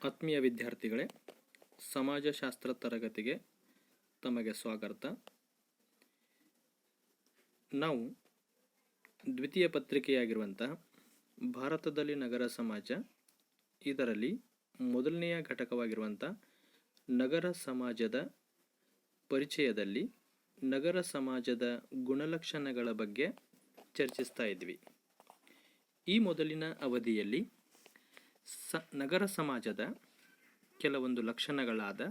ಆತ್ಮೀಯ ವಿದ್ಯಾರ್ಥಿಗಳೇ, ಸಮಾಜಶಾಸ್ತ್ರ ತರಗತಿಗೆ ತಮಗೆ ಸ್ವಾಗತ. ನಾವು ದ್ವಿತೀಯ ಪತ್ರಿಕೆಯಾಗಿರುವಂತಹ ಭಾರತದಲ್ಲಿ ನಗರ ಸಮಾಜ, ಇದರಲ್ಲಿ ಮೊದಲನೆಯ ಘಟಕವಾಗಿರುವಂಥ ನಗರ ಸಮಾಜದ ಪರಿಚಯದಲ್ಲಿ ನಗರ ಸಮಾಜದ ಗುಣಲಕ್ಷಣಗಳ ಬಗ್ಗೆ ಚರ್ಚಿಸ್ತಾ ಇದ್ವಿ. ಈ ಮೊದಲಿನ ಅವಧಿಯಲ್ಲಿ ನಗರ ಸಮಾಜದ ಕೆಲವೊಂದು ಲಕ್ಷಣಗಳಾದ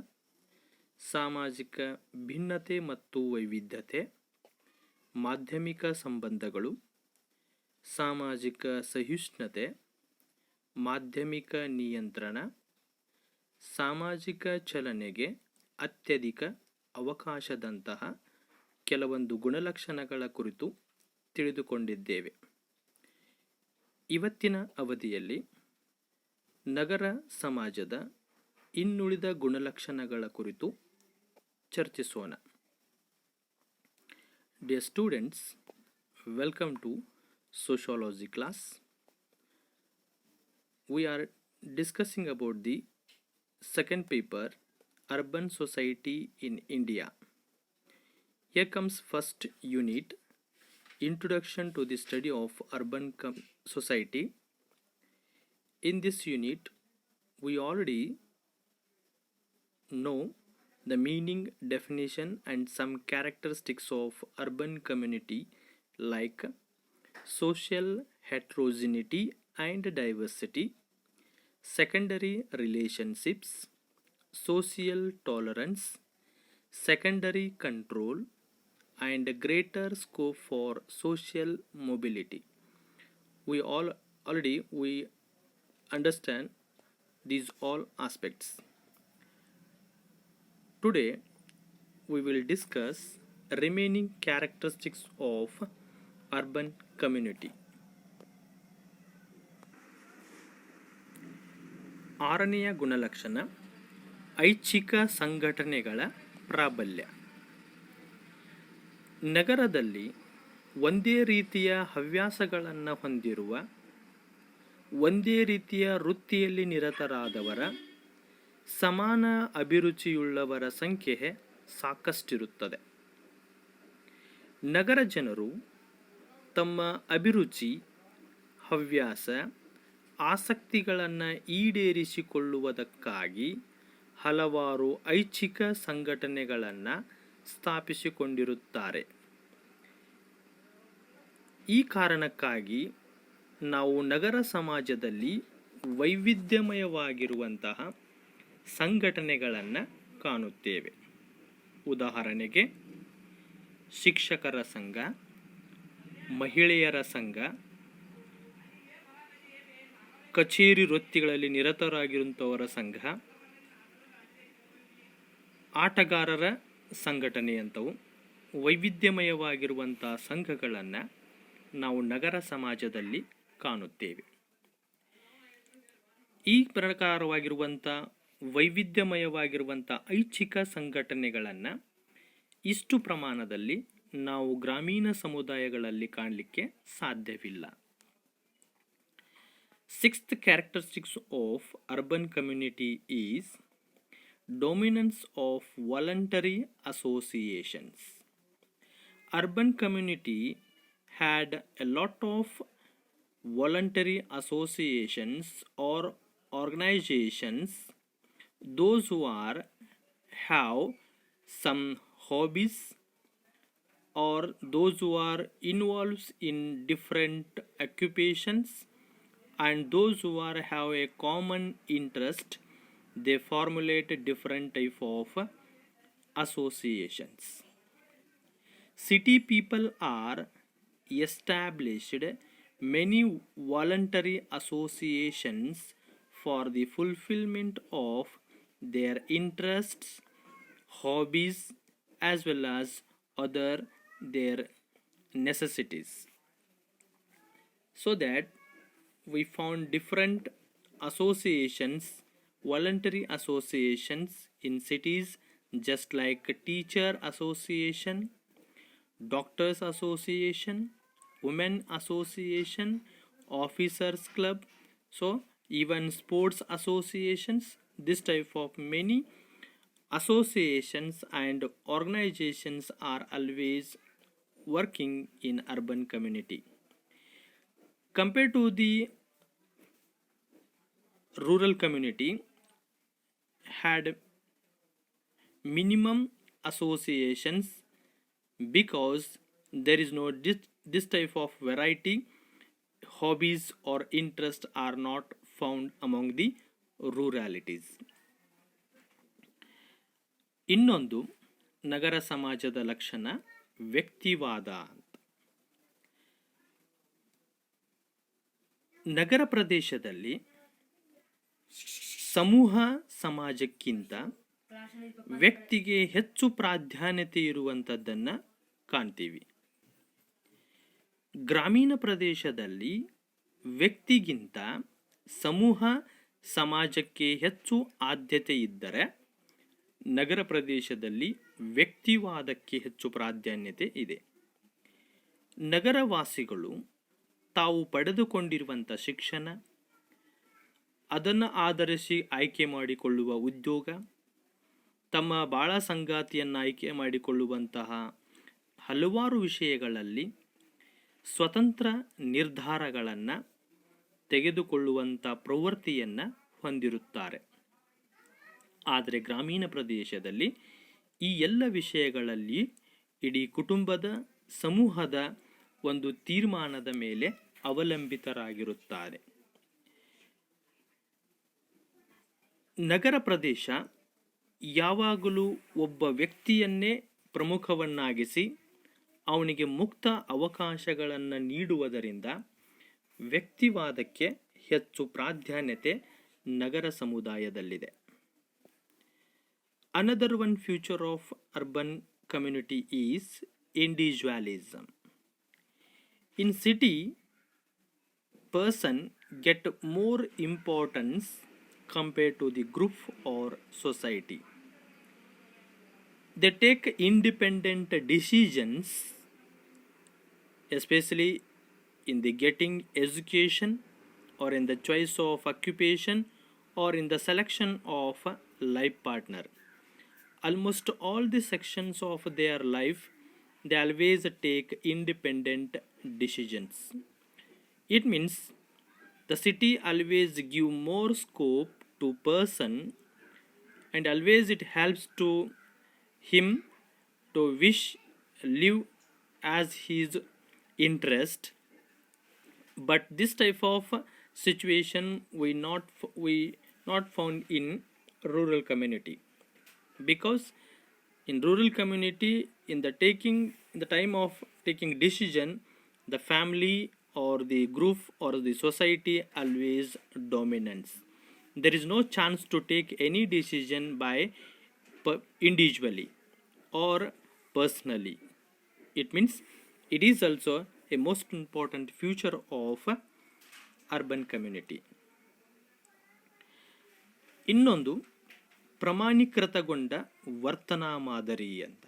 ಸಾಮಾಜಿಕ ಭಿನ್ನತೆ ಮತ್ತು ವೈವಿಧ್ಯತೆ, ಮಾಧ್ಯಮಿಕ ಸಂಬಂಧಗಳು, ಸಾಮಾಜಿಕ ಸಹಿಷ್ಣುತೆ, ಮಾಧ್ಯಮಿಕ ನಿಯಂತ್ರಣ, ಸಾಮಾಜಿಕ ಚಲನೆಗೆ ಅತ್ಯಧಿಕ ಅವಕಾಶದಂತಹ ಕೆಲವೊಂದು ಗುಣಲಕ್ಷಣಗಳ ಕುರಿತು ತಿಳಿದುಕೊಂಡಿದ್ದೇವೆ. ಇವತ್ತಿನ ಅವಧಿಯಲ್ಲಿ ನಗರ ಸಮಾಜದ ಇನ್ನುಳಿದ ಗುಣಲಕ್ಷಣಗಳ ಕುರಿತು ಚರ್ಚಿಸೋಣ. Dear students, welcome to sociology class. We are discussing about the second paper, Urban Society in India. Here comes first unit, Introduction to the Study of Urban Society. In this unit, we already know the meaning, definition and some characteristics of urban community like social heterogeneity and diversity, secondary relationships, social tolerance, secondary control and greater scope for social mobility. We understand these all aspects. Today we will discuss remaining characteristics of urban community. ಆರನೆಯ ಗುಣಲಕ್ಷಣ, ಐಚ್ಛಿಕ ಸಂಘಟನೆಗಳ ಪ್ರಾಬಲ್ಯ. ನಗರದಲ್ಲಿ ಒಂದೇ ರೀತಿಯ ಹವ್ಯಾಸಗಳನ್ನು ಹೊಂದಿರುವ, ಒಂದೇ ರೀತಿಯ ವೃತ್ತಿಯಲ್ಲಿ ನಿರತರಾದವರ, ಸಮಾನ ಅಭಿರುಚಿಯುಳ್ಳವರ ಸಂಖ್ಯೆ ಸಾಕಷ್ಟಿರುತ್ತದೆ. ನಗರ ಜನರು ತಮ್ಮ ಅಭಿರುಚಿ, ಹವ್ಯಾಸ, ಆಸಕ್ತಿಗಳನ್ನು ಈಡೇರಿಸಿಕೊಳ್ಳುವುದಕ್ಕಾಗಿ ಹಲವಾರು ಐಚ್ಛಿಕ ಸಂಘಟನೆಗಳನ್ನು ಸ್ಥಾಪಿಸಿಕೊಂಡಿರುತ್ತಾರೆ. ಈ ಕಾರಣಕ್ಕಾಗಿ ನಾವು ನಗರ ಸಮಾಜದಲ್ಲಿ ವೈವಿಧ್ಯಮಯವಾಗಿರುವಂತಹ ಸಂಘಟನೆಗಳನ್ನು ಕಾಣುತ್ತೇವೆ. ಉದಾಹರಣೆಗೆ ಶಿಕ್ಷಕರ ಸಂಘ, ಮಹಿಳೆಯರ ಸಂಘ, ಕಚೇರಿ ವೃತ್ತಿಗಳಲ್ಲಿ ನಿರತರಾಗಿರುವಂಥವರ ಸಂಘ, ಆಟಗಾರರ ಸಂಘಟನೆಯಂಥವು ವೈವಿಧ್ಯಮಯವಾಗಿರುವಂಥ ಸಂಘಗಳನ್ನು ನಾವು ನಗರ ಸಮಾಜದಲ್ಲಿ ಕಾಣುತ್ತೇವೆ. ಈ ಪ್ರಕಾರವಾಗಿರುವಂಥ ವೈವಿಧ್ಯಮಯವಾಗಿರುವಂಥ ಐಚ್ಛಿಕ ಸಂಘಟನೆಗಳನ್ನು ಇಷ್ಟು ಪ್ರಮಾಣದಲ್ಲಿ ನಾವು ಗ್ರಾಮೀಣ ಸಮುದಾಯಗಳಲ್ಲಿ ಕಾಣಲಿಕ್ಕೆ ಸಾಧ್ಯವಿಲ್ಲ. Sixth characteristics of urban community is dominance of voluntary associations. Urban community had a lot of voluntary associations or organizations. Those who have some hobbies or those who are involved in different occupations and those who have a common interest, they formulate different type of associations. City people are established many voluntary associations for the fulfillment of their interests, hobbies as well as other their necessities. So that we found different associations, voluntary associations in cities, just like teacher association, doctors association, women association, officers club, so even sports associations this type of many associations and organizations are always working in urban community. Compared to the rural community had minimum associations because there is no this type of variety. Hobbies or interests are not found among the ruralities. ಇನ್ನೊಂದು ನಗರ ಸಮಾಜದ ಲಕ್ಷಣ ವ್ಯಕ್ತಿವಾದ. ನಗರ ಪ್ರದೇಶದಲ್ಲಿ ಸಮೂಹ ಸಮಾಜಕ್ಕಿಂತ ವ್ಯಕ್ತಿಗೆ ಹೆಚ್ಚು ಪ್ರಾಧಾನ್ಯತೆ ಇರುವಂಥದ್ದನ್ನು ಕಾಣ್ತೀವಿ. ಗ್ರಾಮೀಣ ಪ್ರದೇಶದಲ್ಲಿ ವ್ಯಕ್ತಿಗಿಂತ ಸಮೂಹ ಸಮಾಜಕ್ಕೆ ಹೆಚ್ಚು ಆದ್ಯತೆ ಇದ್ದರೆ, ನಗರ ಪ್ರದೇಶದಲ್ಲಿ ವ್ಯಕ್ತಿವಾದಕ್ಕೆ ಹೆಚ್ಚು ಪ್ರಾಧಾನ್ಯತೆ ಇದೆ. ನಗರವಾಸಿಗಳು ತಾವು ಪಡೆದುಕೊಂಡಿರುವಂಥ ಶಿಕ್ಷಣ, ಅದನ್ನು ಆಧರಿಸಿ ಆಯ್ಕೆ ಮಾಡಿಕೊಳ್ಳುವ ಉದ್ಯೋಗ, ತಮ್ಮ ಬಾಳ ಸಂಗಾತಿಯನ್ನು ಆಯ್ಕೆ ಮಾಡಿಕೊಳ್ಳುವಂತಹ ಹಲವಾರು ವಿಷಯಗಳಲ್ಲಿ ಸ್ವತಂತ್ರ ನಿರ್ಧಾರಗಳನ್ನು ತೆಗೆದುಕೊಳ್ಳುವಂಥ ಪ್ರವೃತ್ತಿಯನ್ನು ಹೊಂದಿರುತ್ತಾರೆ. ಆದರೆ ಗ್ರಾಮೀಣ ಪ್ರದೇಶದಲ್ಲಿ ಈ ಎಲ್ಲ ವಿಷಯಗಳಲ್ಲಿ ಇಡೀ ಕುಟುಂಬದ ಸಮೂಹದ ಒಂದು ತೀರ್ಮಾನದ ಮೇಲೆ ಅವಲಂಬಿತರಾಗಿರುತ್ತಾರೆ. ನಗರ ಪ್ರದೇಶ ಯಾವಾಗಲೂ ಒಬ್ಬ ವ್ಯಕ್ತಿಯನ್ನೇ ಪ್ರಮುಖವನ್ನಾಗಿಸಿ ಅವನಿಗೆ ಮುಕ್ತ ಅವಕಾಶಗಳನ್ನು ನೀಡುವುದರಿಂದ ವ್ಯಕ್ತಿವಾದಕ್ಕೆ ಹೆಚ್ಚು ಪ್ರಾಧಾನ್ಯತೆ ನಗರ ಸಮುದಾಯದಲ್ಲಿದೆ. Another one feature of urban community is individualism. In city, person get more importance compared to the group or society. They take independent decisions, especially in the getting education or in the choice of occupation or in the selection of a life partner. Almost all the sections of their life, they always take independent decisions. It means the city always give more scope to person, and always it helps to him to wish live as his interest. But this type of situation we not found in rural community, because in rural community in the time of taking decision, the family or the group or the society always dominates. There is no chance to take any decision by individually or personally. It means it is also a most important feature of urban community. ಇನ್ನೊಂದು ಪ್ರಮಾಣೀಕೃತಗೊಂಡ ವರ್ತನಾ ಮಾದರಿ ಅಂತ.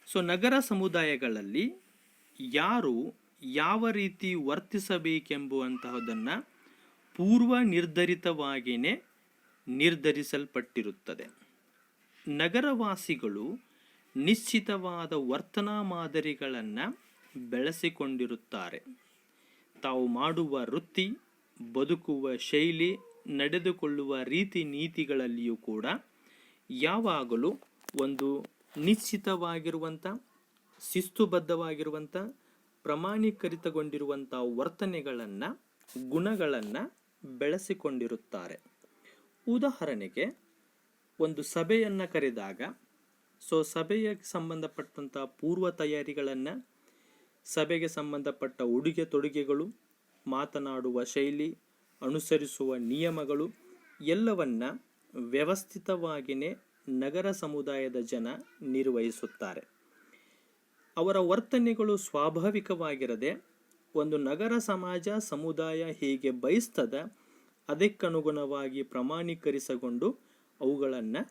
So ನಗರ ಸಮುದಾಯಗಳಲ್ಲಿ ಯಾರು ಯಾವ ರೀತಿ ವರ್ತಿಸಬೇಕೆಂಬುವಂತಹದನ್ನು ಪೂರ್ವ ನಿರ್ಧರಿತವಾಗಿಯೇ ನಿರ್ಧರಿಸಲ್ಪಟ್ಟಿರುತ್ತದೆ. ನಗರವಾಸಿಗಳು ನಿಶ್ಚಿತವಾದ ವರ್ತನಾ ಮಾದರಿಗಳನ್ನು ಬೆಳೆಸಿಕೊಂಡಿರುತ್ತಾರೆ. ತಾವು ಮಾಡುವ ವೃತ್ತಿ, ಬದುಕುವ ಶೈಲಿ, ನಡೆದುಕೊಳ್ಳುವ ರೀತಿ ನೀತಿಗಳಲ್ಲಿಯೂ ಕೂಡ ಯಾವಾಗಲೂ ಒಂದು ನಿಶ್ಚಿತವಾಗಿರುವಂಥ, ಶಿಸ್ತುಬದ್ಧವಾಗಿರುವಂಥ, ಪ್ರಮಾಣೀಕರಿತಗೊಂಡಿರುವಂಥ ವರ್ತನೆಗಳನ್ನು, ಗುಣಗಳನ್ನು ಬೆಳೆಸಿಕೊಂಡಿರುತ್ತಾರೆ. ಉದಾಹರಣೆಗೆ ಒಂದು ಸಭೆಯನ್ನು ಕರೆದಾಗ ಸಭೆಗೆ ಸಂಬಂಧಪಟ್ಟಂಥ ಪೂರ್ವ ತಯಾರಿಗಳನ್ನು, ಸಭೆಗೆ ಸಂಬಂಧಪಟ್ಟ ಉಡುಗೆ ತೊಡುಗೆಗಳು, ಮಾತನಾಡುವ ಶೈಲಿ, ಅನುಸರಿಸುವ ನಿಯಮಗಳು ಎಲ್ಲವನ್ನ ವ್ಯವಸ್ಥಿತವಾಗಿಯೇ ನಗರ ಸಮುದಾಯದ ಜನ ನಿರ್ವಹಿಸುತ್ತಾರೆ. ಅವರ ವರ್ತನೆಗಳು ಸ್ವಾಭಾವಿಕವಾಗಿರದೆ ಒಂದು ನಗರ ಸಮಾಜ ಸಮುದಾಯ ಹೇಗೆ ಬಯಸ್ತದ ಅದಕ್ಕನುಗುಣವಾಗಿ ಪ್ರಮಾಣೀಕರಿಸಿಕೊಂಡು ಅವುಗಳನ್ನು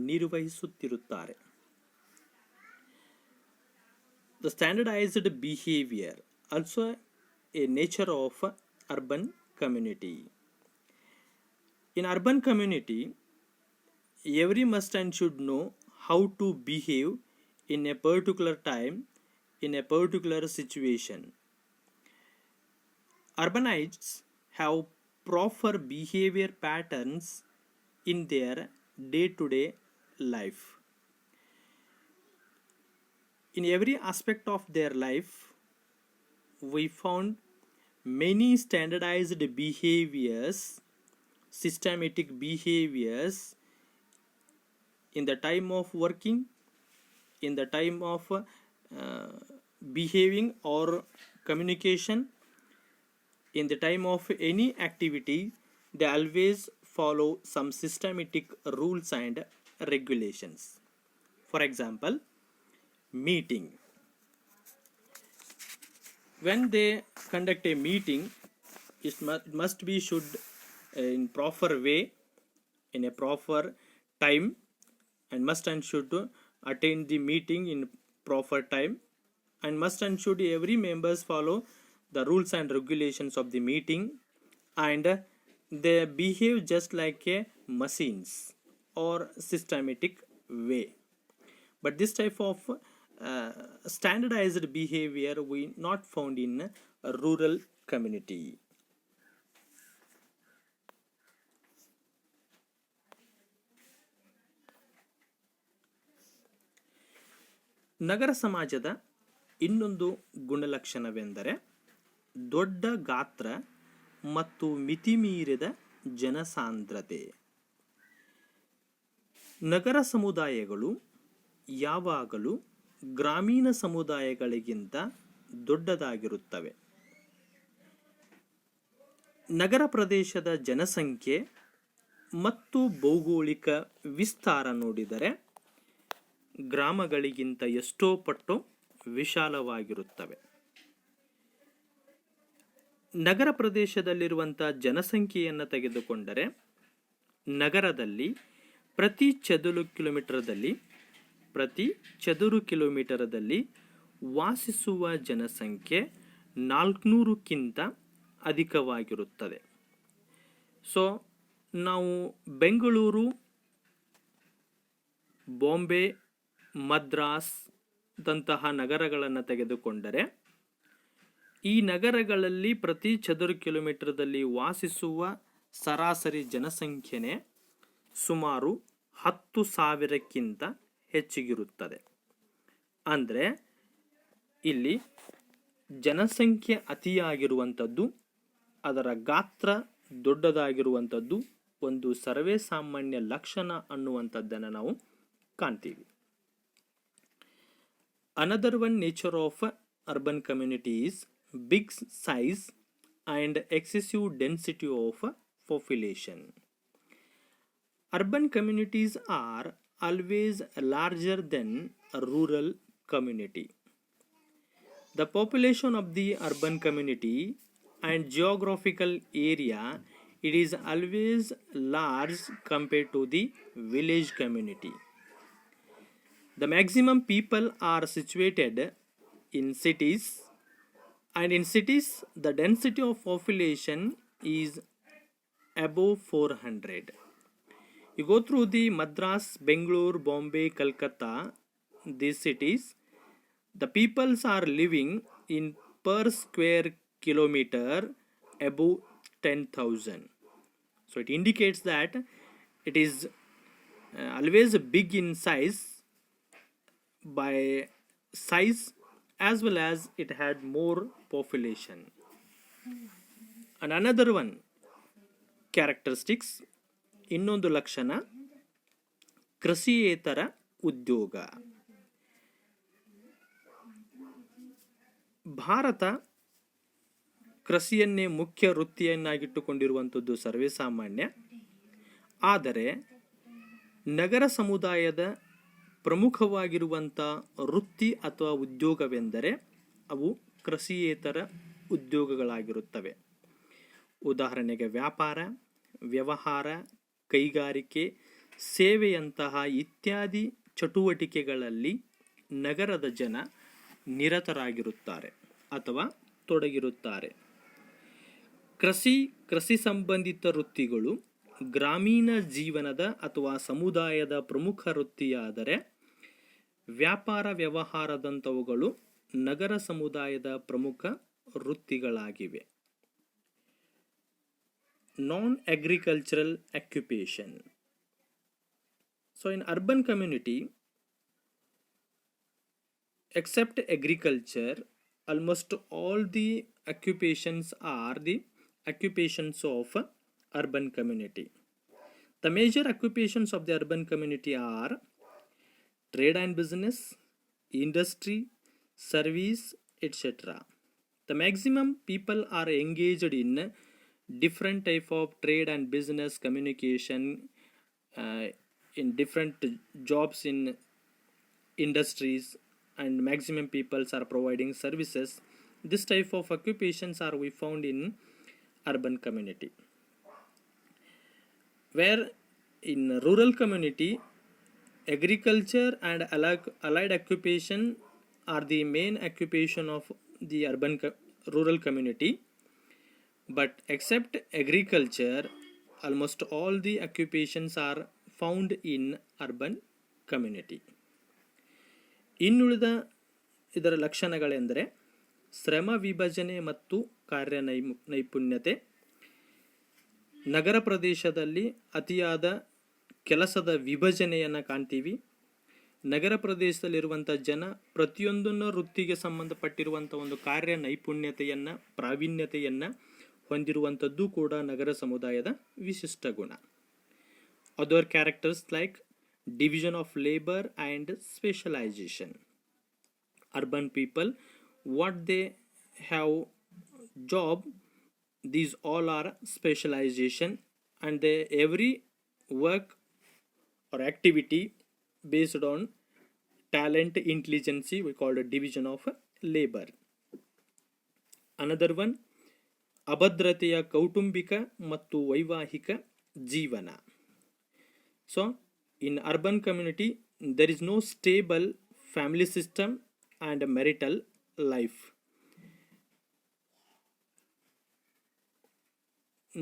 ನಿರ್ವಹಿಸುತ್ತಿರುತ್ತಾರೆ. The standardized behavior also a nature of urban community. In urban community, every must and should know how to behave in a particular time, in a particular situation. Urbanites have proper behavior patterns in their day-to-day life. In every aspect of their life, we found many standardized behaviors, systematic behaviors in the time of working, in the time of behaving or communication, in the time of any activity. They always follow some systematic rules and regulations. For example, meeting. When they conduct a meeting, it must be should in proper way, in a proper time, and must and should attend the meeting in proper time, and must and should every members follow the rules and regulations of the meeting, and they behave just like a machines or systematic way. But this type of standardized behavior we not found in a rural community. ನಗರ ಸಮಾಜದ ಇನ್ನೊಂದು ಗುಣಲಕ್ಷಣವೆಂದರೆ ದೊಡ್ಡ ಗಾತ್ರ ಮತ್ತು ಮಿತಿಮೀರಿದ ಜನಸಾಂದ್ರತೆ. ನಗರ ಸಮುದಾಯಗಳು ಯಾವಾಗಲೂ ಗ್ರಾಮೀಣ ಸಮುದಾಯಗಳಿಗಿಂತ ದೊಡ್ಡದಾಗಿರುತ್ತವೆ. ನಗರ ಪ್ರದೇಶದ ಜನಸಂಖ್ಯೆ ಮತ್ತು ಭೌಗೋಳಿಕ ವಿಸ್ತಾರ ನೋಡಿದರೆ ಗ್ರಾಮಗಳಿಗಿಂತ ಎಷ್ಟೋ ಪಟ್ಟು ವಿಶಾಲವಾಗಿರುತ್ತವೆ. ನಗರ ಪ್ರದೇಶದಲ್ಲಿರುವಂಥ ಜನಸಂಖ್ಯೆಯನ್ನು ತೆಗೆದುಕೊಂಡರೆ ನಗರದಲ್ಲಿ ಪ್ರತಿ ಚದುರು ಕಿಲೋಮೀಟರದಲ್ಲಿ ವಾಸಿಸುವ ಜನಸಂಖ್ಯೆ 400ಕ್ಕಿಂತ ಅಧಿಕವಾಗಿರುತ್ತದೆ. ಸೊ ನಾವು ಬೆಂಗಳೂರು, ಬಾಂಬೆ, ಮದ್ರಾಸ್ ದಂತಹ ನಗರಗಳನ್ನು ತೆಗೆದುಕೊಂಡರೆ ಈ ನಗರಗಳಲ್ಲಿ ಪ್ರತಿ ಚದುರು ಕಿಲೋಮೀಟರ್ದಲ್ಲಿ ವಾಸಿಸುವ ಸರಾಸರಿ ಜನಸಂಖ್ಯೆನೇ ಸುಮಾರು 10,000ಕ್ಕಿಂತ ಹೆಚ್ಚಿಗಿರುತ್ತದೆ. ಅಂದರೆ ಇಲ್ಲಿ ಜನಸಂಖ್ಯೆ ಅತಿಯಾಗಿರುವಂಥದ್ದು, ಅದರ ಗಾತ್ರ ದೊಡ್ಡದಾಗಿರುವಂಥದ್ದು ಒಂದು ಸರ್ವೇ ಸಾಮಾನ್ಯ ಲಕ್ಷಣ ಅನ್ನುವಂಥದ್ದನ್ನು ನಾವು ಕಾಣ್ತೀವಿ. Another one nature of urban community is big size and excessive density of population. Urban communities are always larger than a rural community. The population of the urban community and geographical area, it is always large compared to the village community. The maximum people are situated in cities, and in cities the density of population is above 400. You go through the Madras, Bangalore, Bombay, Calcutta, these cities, the peoples are living in per square kilometer above 10,000. So it indicates that it is always big in size by size as well as it had more population. And another one characteristics, ಇನ್ನೊಂದು ಲಕ್ಷಣ ಕೃಷಿಯೇತರ ಉದ್ಯೋಗ. ಭಾರತ ಕೃಷಿಯನ್ನೇ ಮುಖ್ಯ ವೃತ್ತಿಯನ್ನಾಗಿಟ್ಟುಕೊಂಡಿರುವಂಥದ್ದು ಸರ್ವೇ ಸಾಮಾನ್ಯ. ಆದರೆ ನಗರ ಸಮುದಾಯದ ಪ್ರಮುಖವಾಗಿರುವಂಥ ವೃತ್ತಿ ಅಥವಾ ಉದ್ಯೋಗವೆಂದರೆ ಅವು ಕೃಷಿಯೇತರ ಉದ್ಯೋಗಗಳಾಗಿರುತ್ತವೆ. ಉದಾಹರಣೆಗೆ ವ್ಯಾಪಾರ, ವ್ಯವಹಾರ, ಕೈಗಾರಿಕೆ, ಸೇವೆಯಂತಹ ಇತ್ಯಾದಿ ಚಟುವಟಿಕೆಗಳಲ್ಲಿ ನಗರದ ಜನ ನಿರತರಾಗಿರುತ್ತಾರೆ ಅಥವಾ ತೊಡಗಿರುತ್ತಾರೆ. ಕೃಷಿ ಸಂಬಂಧಿತ ವೃತ್ತಿಗಳು ಗ್ರಾಮೀಣ ಜೀವನದ ಅಥವಾ ಸಮುದಾಯದ ಪ್ರಮುಖ ವೃತ್ತಿಯಾದರೆ ವ್ಯಾಪಾರ ವ್ಯವಹಾರದಂಥವುಗಳು ನಗರ ಸಮುದಾಯದ ಪ್ರಮುಖ ವೃತ್ತಿಗಳಾಗಿವೆ. Non-agricultural occupation. So in urban community, except agriculture, almost all the occupations are the occupations of urban community. The major occupations of the urban community are trade and business, industry, service, etc. The maximum people are engaged in different type of trade and business communication, in different jobs in industries, and maximum peoples are providing services. This type of occupations are we found in urban community. Where in rural community, agriculture and allied occupation are the main occupation of the rural community. But except agriculture, almost all the occupations are found in urban community. ಇನ್ನುಳಿದ ಇದರ ಲಕ್ಷಣಗಳೆಂದರೆ ಶ್ರಮ ವಿಭಜನೆ ಮತ್ತು ಕಾರ್ಯ ನೈಪುಣ್ಯತೆ. ನಗರ ಪ್ರದೇಶದಲ್ಲಿ ಅತಿಯಾದ ಕೆಲಸದ ವಿಭಜನೆಯನ್ನು ಕಾಣ್ತೀವಿ. ನಗರ ಪ್ರದೇಶದಲ್ಲಿರುವಂಥ ಜನ ಪ್ರತಿಯೊಂದನ್ನು ವೃತ್ತಿಗೆ ಸಂಬಂಧಪಟ್ಟಿರುವಂಥ ಒಂದು ಕಾರ್ಯ ನೈಪುಣ್ಯತೆಯನ್ನು, ಪ್ರಾವೀಣ್ಯತೆಯನ್ನು ಹೊಂದಿರುವಂಥದ್ದು ಕೂಡ ನಗರ ಸಮುದಾಯದ ವಿಶಿಷ್ಟ ಗುಣ. Other characters like division of labor and specialization. Urban people, what they have job, these all are specialization, and they every work or activity based on talent, intelligence, we call it division of labor. Another one, ಅಭದ್ರತೆಯ ಕೌಟುಂಬಿಕ ಮತ್ತು ವೈವಾಹಿಕ ಜೀವನ. So in urban community, there is no stable family system and marital life.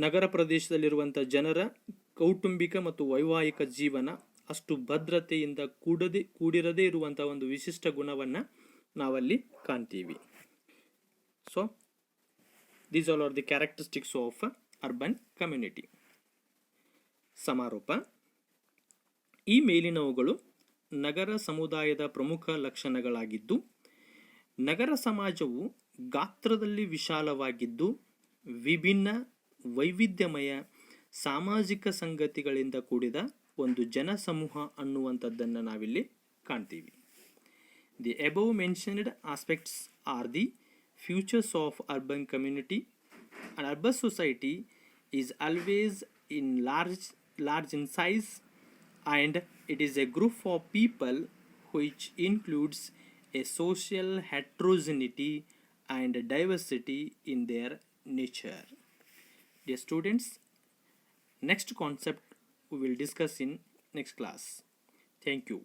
ನಗರ ಪ್ರದೇಶದಲ್ಲಿರುವಂಥ ಜನರ ಕೌಟುಂಬಿಕ ಮತ್ತು ವೈವಾಹಿಕ ಜೀವನ ಅಷ್ಟು ಭದ್ರತೆಯಿಂದ ಕೂಡಿರದೇ ಇರುವಂಥ ಒಂದು ವಿಶಿಷ್ಟ ಗುಣವನ್ನು ನಾವಲ್ಲಿ ಕಾಣ್ತೀವಿ. So these all are the characteristics of urban community. ಸಮಾರೋಪ. ಈ ಮೇಲಿನವುಗಳು ನಗರ ಸಮುದಾಯದ ಪ್ರಮುಖ ಲಕ್ಷಣಗಳಾಗಿದ್ದು, ನಗರ ಸಮಾಜವು ಗಾತ್ರದಲ್ಲಿ ವಿಶಾಲವಾಗಿದ್ದು ವಿಭಿನ್ನ ವೈವಿಧ್ಯಮಯ ಸಾಮಾಜಿಕ ಸಂಗತಿಗಳಿಂದ ಕೂಡಿದ ಒಂದು ಜನಸಮೂಹ ಅನ್ನುವಂಥದ್ದನ್ನು ನಾವಿಲ್ಲಿ ಕಾಣ್ತೀವಿ. The above mentioned aspects R the futures of urban community. An urban society is always in large in size, and it is a group of people which includes a social heterogeneity and diversity in their nature. Dear students, next concept we will discuss in next class. Thank you.